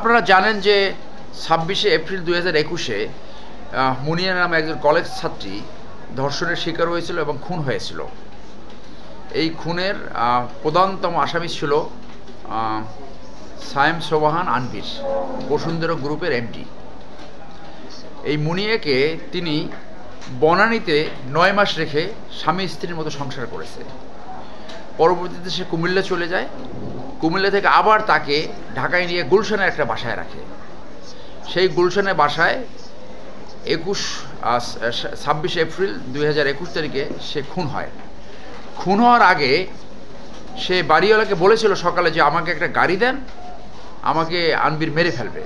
আপনারা জানেন যে 26শে এপ্রিল 2021-এ মুনিয়া নামে একজন কলেজ ছাত্রী ধর্ষণের শিকার হয়েছিল এবং খুন হয়েছিল। এই খুনের প্রধানতম আসামি ছিল সায়েম সোবাহান আনবির, বসুন্ধরা গ্রুপের এমডি। এই মুনিয়াকে তিনি বনানীতে 9 মাস রেখে স্বামী স্ত্রীর মতো সংসার করেছে। পরবর্তীতে সে কুমিল্লা চলে যায়। কুমিল্লা থেকে আবার তাকে ঢাকায় নিয়ে গুলশানের একটা বাসায় রাখে। সেই গুলশানের বাসায় 26 এপ্রিল 2021 তারিখে সে খুন হয়। খুন হওয়ার আগে সে বাড়িওয়ালাকে বলেছিল সকালে যে আমাকে একটা গাড়ি দেন, আমাকে আনবির মেরে ফেলবে।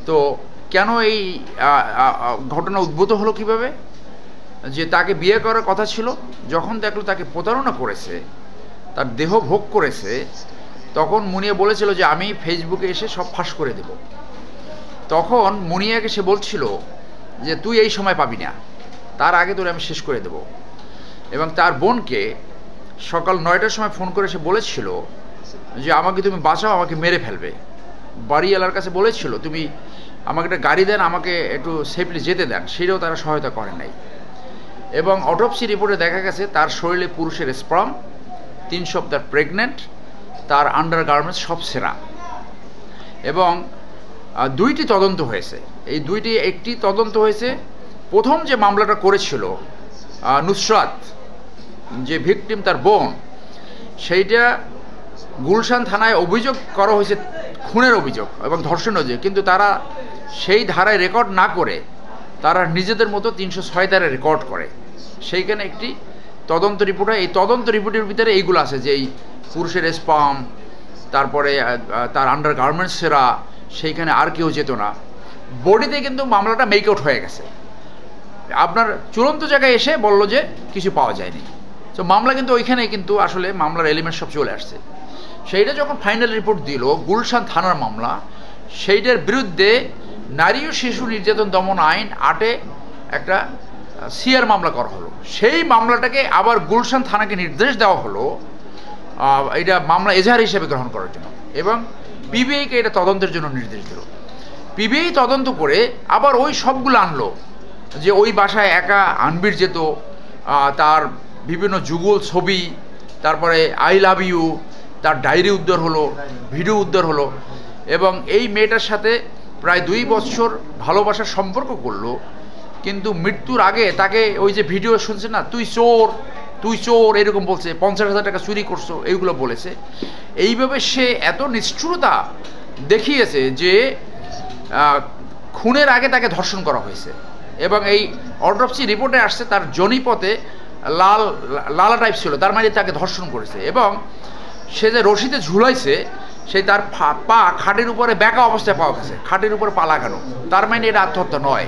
তো কেন এই ঘটনা উদ্ভূত হলো কিভাবে? যে তাকে বিয়ে করার কথা ছিল, যখন দেখলো তাকে প্রতারণা করেছে, তার দেহ ভোগ করেছে, তখন মুনিয়া বলেছিল যে আমি ফেসবুকে এসে সব ফাঁস করে দেব। তখন মুনিয়াকে সে বলছিল যে তুই এই সময় পাবি না, তার আগে তোরে আমি শেষ করে দেব। এবং তার বোনকে সকাল 9টার সময় ফোন করে সে বলেছিল যে আমাকে তুমি বাঁচাও, আমাকে মেরে ফেলবে। বাড়িওয়ালার কাছে বলেছিল তুমি আমাকে একটা গাড়ি দেন, আমাকে একটু সেফলি যেতে দেন, সেটাও তারা সহায়তা করে নাই। এবং অটোপসি রিপোর্টে দেখা গেছে তার শরীরে পুরুষের স্পার্ম, 3 সপ্তাহ প্রেগনেন্ট, তার আন্ডার গার্মেন্টস সব সেরা। এবং 2টি তদন্ত হয়েছে। এই একটি তদন্ত হয়েছে, প্রথম যে মামলাটা করেছিল নুসরাত, যে ভিকটিম তার বোন, সেইটা গুলশান থানায় অভিযোগ করা হয়েছে, খুনের অভিযোগ এবং ধর্ষণ অভিযোগ, কিন্তু তারা সেই ধারায় রেকর্ড না করে তারা নিজেদের মতো 306 ধারায় রেকর্ড করে। সেইখানে একটি তদন্ত রিপোর্ট হয়। এই তদন্ত রিপোর্টের ভিতরে এইগুলো আছে যে এই পুরুষের স্পার্ম, তারপরে তার আন্ডার গার্মেন্টস সেরা, সেইখানে আর কেউ যেত না। বডিতে কিন্তু মামলাটা মেক আউট হয়ে গেছে। আপনার চূড়ান্ত জায়গায় এসে বললো যে কিছু পাওয়া যায়নি। তো মামলা কিন্তু ওইখানে কিন্তু আসলে মামলার এলিমেন্ট সব চলে আসছে। সেইটা যখন ফাইনাল রিপোর্ট দিল, গুলশান থানার মামলা, সেইটার বিরুদ্ধে নারী ও শিশু নির্যাতন দমন আইন 8-এ একটা সিআর মামলা করা হলো। সেই মামলাটাকে আবার গুলশান থানাকে নির্দেশ দেওয়া হলো এটা মামলা এজাহার হিসেবে গ্রহণ করার জন্য, এবং পিবিআইকে এটা তদন্তের জন্য নির্দেশ দিল। পিবিআই তদন্ত করে আবার ওই সবগুলো আনলো, যে ওই বাসায় একা আনবির যেত, তার বিভিন্ন যুগল ছবি, তারপরে আই লাভ ইউ, তার ডায়েরি উদ্ধার হলো, ভিডিও উদ্ধার হলো, এবং এই মেয়েটার সাথে প্রায় 2 বছর ভালোবাসার সম্পর্ক করলো। কিন্তু মৃত্যুর আগে তাকে ওই যে ভিডিও শুনছে না, তুই চোর এরকম বলছে, 50,000 টাকা চুরি করছো, এইগুলো বলেছে। এইভাবে সে এত নিষ্ঠুরতা দেখিয়েছে যে খুনের আগে তাকে ধর্ষণ করা হয়েছে। এবং এই অটোপসি রিপোর্টে আসছে তার জনিপথে লালা টাইপ ছিল, তার মানে তাকে ধর্ষণ করেছে। এবং সে যে রশিতে ঝুলাইছে, সেই তার পা খাটের উপরে বেঁকা অবস্থায় পাওয়া গেছে, খাটের উপরে পা লাগানো, তার মানে এটা আত্মহত্যা নয়।